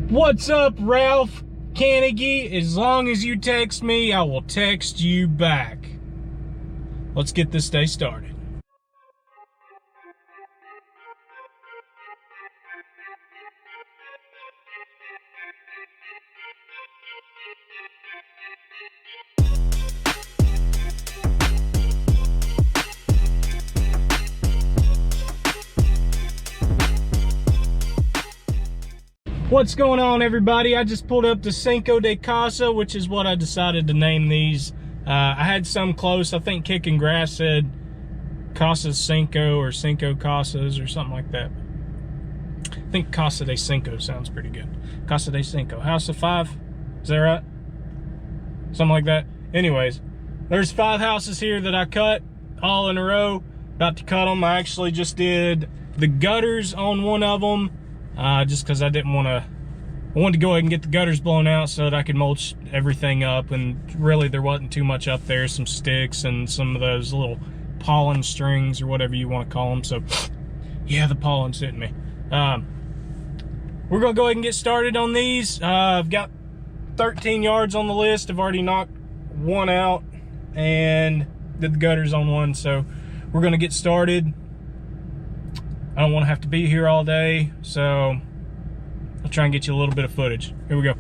What's up, Ralph Carnegie? As long as you text me, I will text you back. Let's get this day started. What's going on, everybody? I just pulled up to Cinco de Casa, which is what I decided to name these. I had some close. I think Kicking Grass said Casas Cinco or Cinco Casas or something like that. I think Casa de Cinco sounds pretty good. Casa de Cinco. House of Five? Is that right? Something like that. Anyways, there's 5 houses here that I cut all in a row. About to cut them. I actually just did the gutters on one of them. Just because I didn't want to, I wanted to go ahead and get the gutters blown out so that I could mulch everything up, and really there wasn't too much up there, some sticks and some of those little pollen strings or whatever you want to call them. So yeah, the pollen's hitting me. We're gonna go ahead and get started on these. I've got 13 yards on the list. I've already knocked one out and did the gutters on one, so we're gonna get started. I don't want to have to be here all day, so I'll try and get you a little bit of footage. Here we go.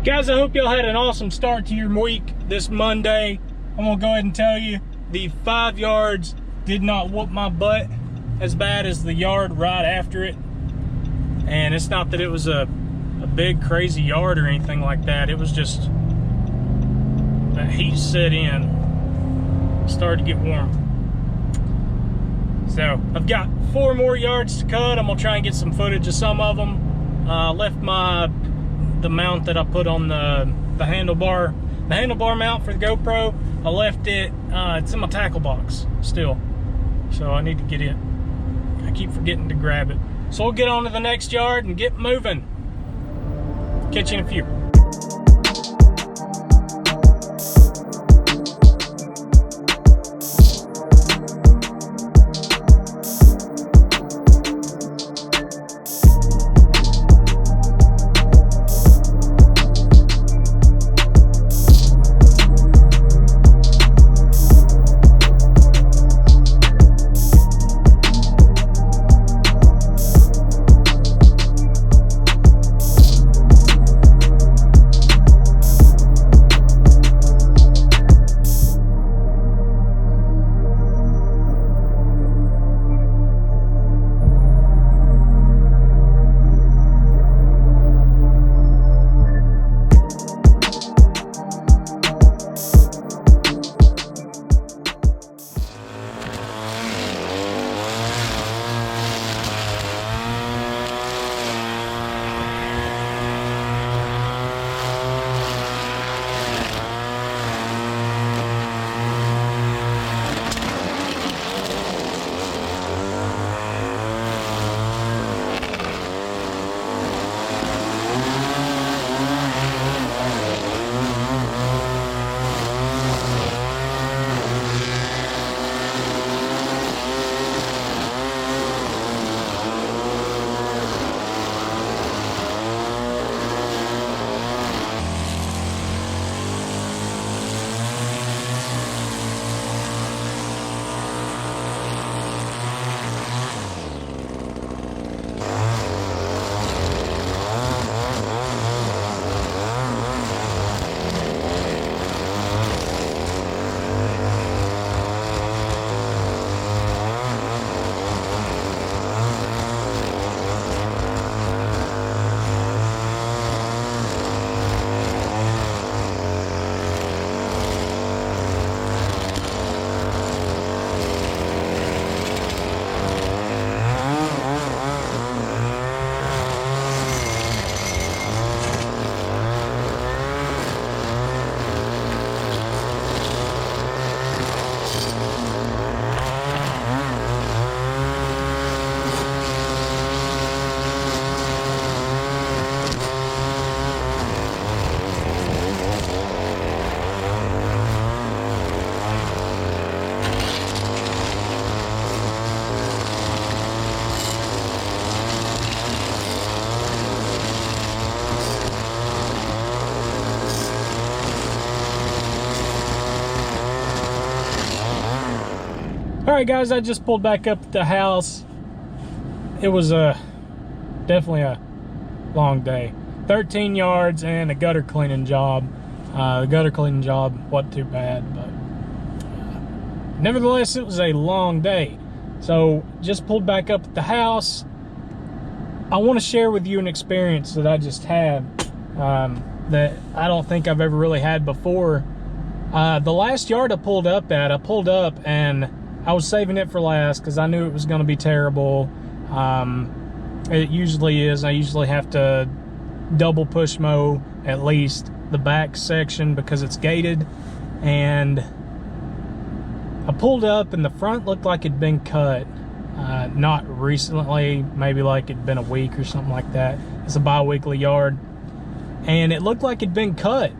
Guys, I hope y'all had an awesome start to your week this Monday. I'm gonna go ahead and tell you, the 5 yards did not whoop my butt as bad as the yard right after it. And it's not that it was a big crazy yard or anything like that. It was just that heat set in, started to get warm. So I've got 4 more yards to cut. I'm gonna try and get some footage of some of them. Left the mount that I put on the handlebar mount for the GoPro. I left it, it's in my tackle box still, so I need to get it. I keep forgetting to grab it. So we'll get on to the next yard and get moving. Catch you in a few. Alright guys, I just pulled back up at the house. It was definitely a long day. 13 yards and a gutter cleaning job. The gutter cleaning job wasn't too bad, but nevertheless it was a long day. So just pulled back up at the house. I want to share with you an experience that I just had that I don't think I've ever really had before. The last yard I pulled up and I was saving it for last because I knew it was going to be terrible. It usually is. I usually have to double push mow at least the back section because it's gated. And I pulled up and the front looked like it'd been cut. Not recently, maybe like it'd been a week or something like that. It's a bi-weekly yard. And it looked like it'd been cut.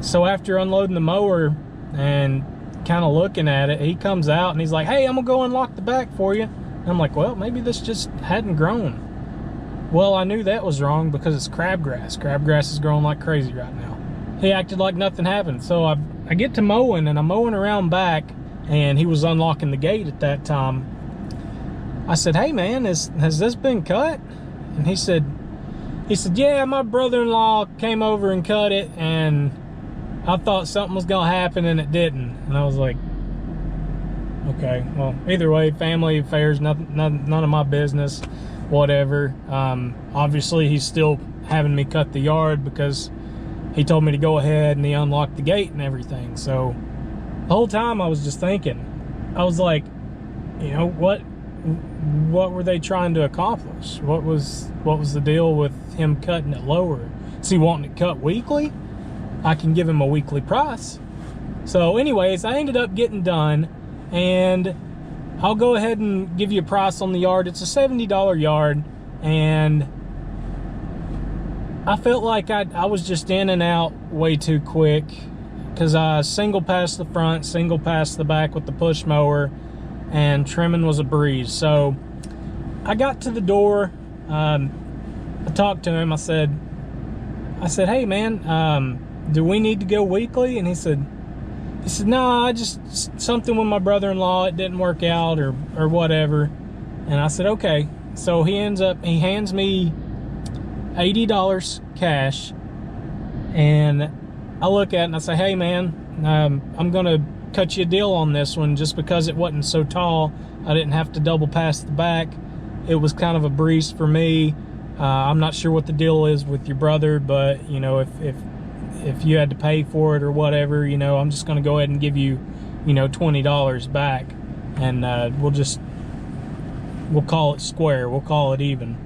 So after unloading the mower and kind of looking at it, he comes out and he's like, "Hey, I'm gonna go unlock the back for you." And I'm like, well, maybe this just hadn't grown. Well, I knew that was wrong because it's crabgrass. Crabgrass is growing like crazy right now. He acted like nothing happened. So I get to mowing and I'm mowing around back and he was unlocking the gate at that time. I said, "Hey man, has this been cut?" And he said, "Yeah, my brother-in-law came over and cut it and I thought something was gonna happen and it didn't." And I was like, okay, well, either way, family affairs, none of my business, whatever. Obviously he's still having me cut the yard because he told me to go ahead and he unlocked the gate and everything. So the whole time I was just thinking, I was like, you know, what were they trying to accomplish? What was the deal with him cutting it lower? Is he wanting it cut weekly? I can give him a weekly price. So anyways, I ended up getting done and I'll go ahead and give you a price on the yard. It's a $70 yard, and I felt like I was just in and out way too quick, because I single passed the front, single passed the back with the push mower, and trimming was a breeze. So I got to the door. I talked to him. I said, hey man, do we need to go weekly? And he said, no, I just, something with my brother-in-law, it didn't work out or whatever. And I said, okay. So he hands me $80 cash, and I look at it and I say, hey man, I'm gonna cut you a deal on this one, just because it wasn't so tall. I didn't have to double pass the back. It was kind of a breeze for me. I'm not sure what the deal is with your brother, but you know, if you had to pay for it or whatever, you know, I'm just gonna go ahead and give you, you know, $20 back, and we'll call it square, we'll call it even.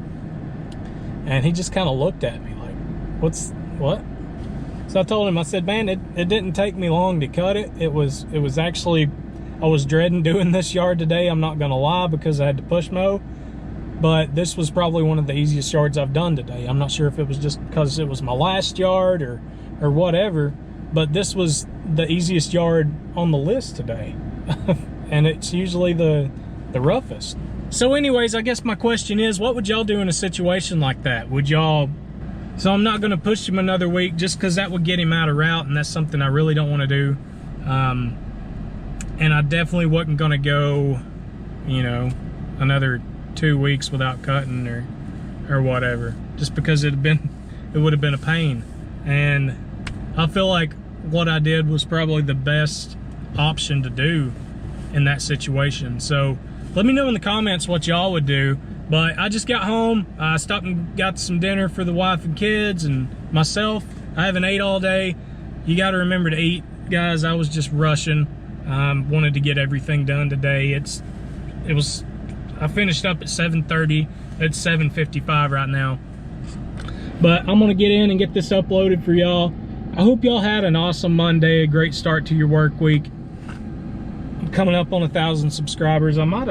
And he just kind of looked at me like, what? So I told him, I said, man, it didn't take me long to cut it. It was actually, I was dreading doing this yard today, I'm not gonna lie, because I had to push mow. But this was probably one of the easiest yards I've done today. I'm not sure if it was just because it was my last yard or whatever, but this was the easiest yard on the list today. And it's usually the roughest. So anyways, I guess my question is, what would y'all do in a situation like that? Would y'all, so I'm not gonna push him another week just because that would get him out of route, and that's something I really don't want to do. And I definitely wasn't gonna go, you know, another 2 weeks without cutting or whatever, just because it would have been a pain. And I feel like what I did was probably the best option to do in that situation. So let me know in the comments what y'all would do. But I just got home, I stopped and got some dinner for the wife and kids and myself. I haven't ate all day. You got to remember to eat, guys. I was just rushing. Wanted to get everything done today. I finished up at 7:30. It's 7:55 right now. But I'm gonna get in and get this uploaded for y'all. I hope y'all had an awesome Monday, a great start to your work week. I'm coming up on 1,000 subscribers. I don't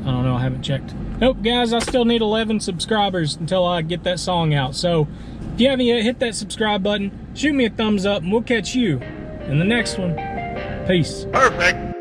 know, I haven't checked. Nope, guys, I still need 11 subscribers until I get that song out. So if you haven't yet, hit that subscribe button, shoot me a thumbs up, and we'll catch you in the next one. Peace. Perfect.